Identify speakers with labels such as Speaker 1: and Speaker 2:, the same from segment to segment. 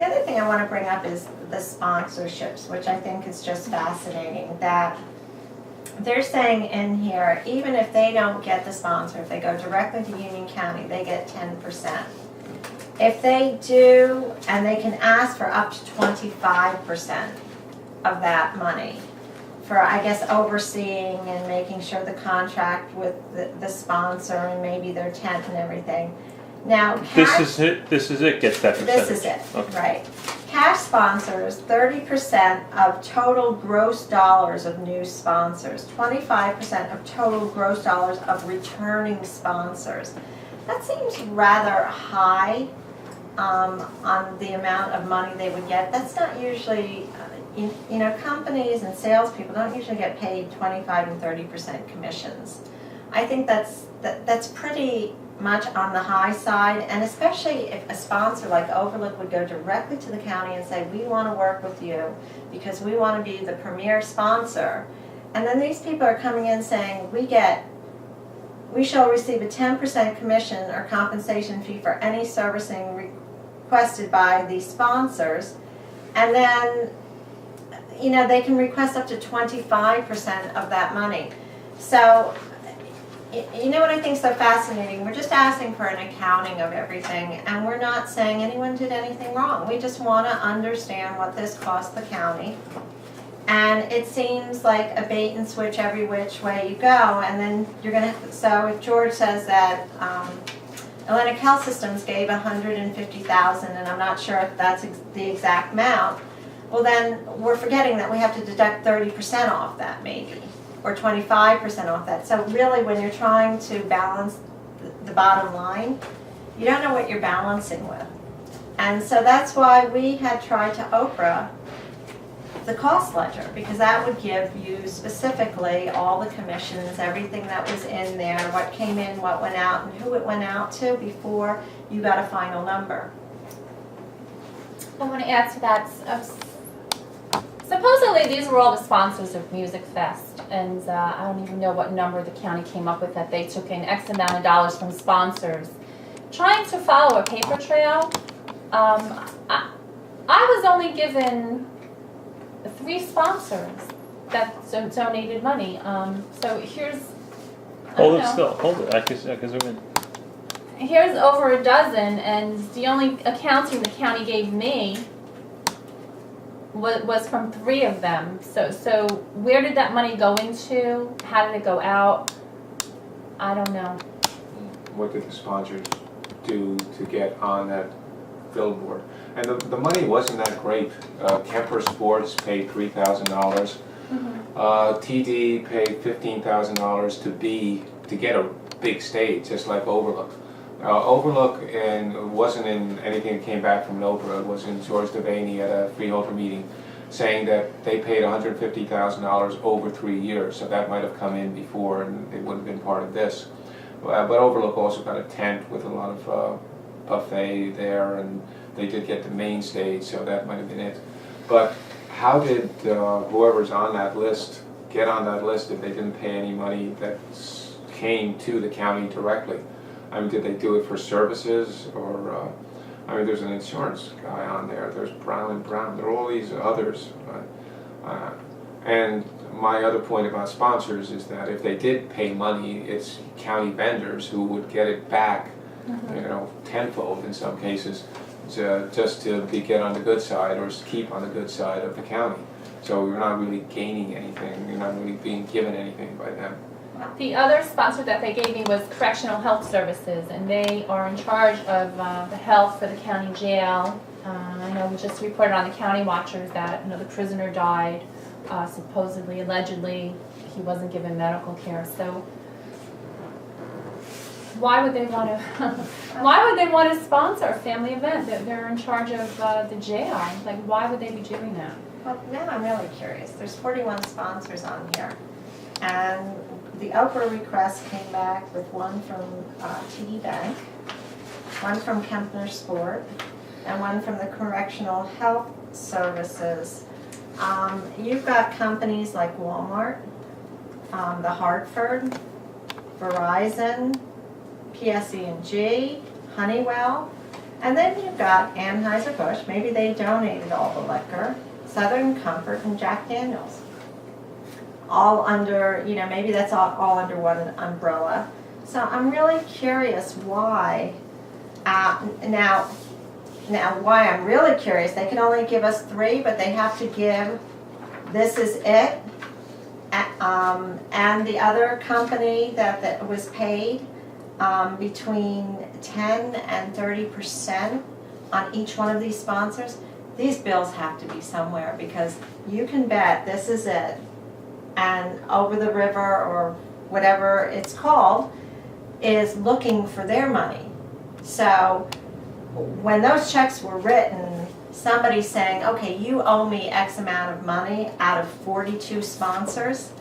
Speaker 1: The other thing I want to bring up is the sponsorships, which I think is just fascinating, that they're saying in here, even if they don't get the sponsor, if they go directly to Union County, they get 10%. If they do, and they can ask for up to 25% of that money for, I guess, overseeing and making sure the contract with the sponsor and maybe their tent and everything. Now,
Speaker 2: This is it gets that percentage.
Speaker 1: this is it,
Speaker 2: Okay.
Speaker 1: right. Cash sponsors, 30% of total gross dollars of new sponsors, 25% of total gross dollars of returning sponsors. That seems rather high on the amount of money they would get. That's not usually, you know, companies and salespeople don't usually get paid 25 and 30% commissions. I think that's pretty much on the high side, and especially if a sponsor like Overlook would go directly to the county and say, we want to work with you because we want to be the premier sponsor, and then these people are coming in saying, we shall receive a 10% commission or compensation fee for any servicing requested by the sponsors, and then, you know, they can request up to 25% of that money. So, you know what I think is so fascinating? We're just asking for an accounting of everything, and we're not saying anyone did anything wrong. We just want to understand what this cost the county. And it seems like a bait and switch every which way you go, and then you're going to, so if George says that Atlantic Health Systems gave $150,000, and I'm not sure if that's the exact amount, well then we're forgetting that we have to deduct 30% off that maybe, or 25% off that. So really when you're trying to balance the bottom line, you don't know what you're balancing with. And so that's why we had tried to Oprah the cost ledger, because that would give you specifically all the commissions, everything that was in there, what came in, what went out, and who it went out to before you got a final number.
Speaker 3: I want to add to that. Supposedly these were all the sponsors of Musicfest, and I don't even know what number the county came up with, that they took in X amount of dollars from sponsors. Trying to follow a paper trail, I was only given 3 sponsors that donated money. So here's,
Speaker 2: Hold it still. Hold it. I can zoom in.
Speaker 3: here's over a dozen, and the only accounting the county gave me was from 3 of them. So where did that money go into? How did it go out? I don't know.
Speaker 4: What did the sponsors do to get on that billboard? And the money wasn't that great. Kemper Sports paid $3,000. TD paid $15,000 to get a big stage, just like Overlook. Overlook wasn't in anything that came back from NOPRA. It was in George Devaney at a Freeholder meeting, saying that they paid $150,000 over 3 years. So that might have come in before, and it wouldn't have been part of this. But Overlook also got a tent with a lot of buffet there, and they did get the main stage, so that might have been it. But how did whoever's on that list get on that list if they didn't pay any money that came to the county directly? I mean, did they do it for services, or, I mean, there's an insurance guy on there, there's Brown & Brown, there are all these others. And my other point about sponsors is that if they did pay money, it's county vendors who would get it back, you know, tenfold in some cases, just to get on the good side, or keep on the good side of the county. So you're not really gaining anything, you're not really being given anything by them.
Speaker 3: The other sponsor that they gave me was Correctional Health Services, and they are in charge of the health for the county jail. I know we just reported on the County Watchers that, you know, the prisoner died, supposedly, allegedly, he wasn't given medical care. So why would they want to? Why would they want to sponsor a family event? They're in charge of the jail. Like, why would they be doing that?
Speaker 1: Well, now I'm really curious. There's 41 sponsors on here, and the Oprah request came back with one from TD Bank, one from Kempner Sport, and one from the Correctional Health Services. You've got companies like Walmart, the Hartford, Verizon, PSE&G, Honeywell. And then you've got Anheuser-Busch, maybe they donated all the liquor, Southern Comfort and Jack Daniels. All under, maybe that's all under one umbrella. So I'm really curious why, now why I'm really curious, they can only give us 3, but they have to give This Is It, and the other company that was paid between 10 and 30% on each one of these sponsors. These bills have to be somewhere, because you can bet This Is It and Over the River, or whatever it's called, is looking for their money. So when those checks were written, somebody's saying, okay, you owe me X amount of money out of 42 sponsors,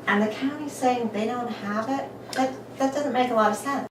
Speaker 1: and the county's saying they don't have it, that doesn't make a lot of sense.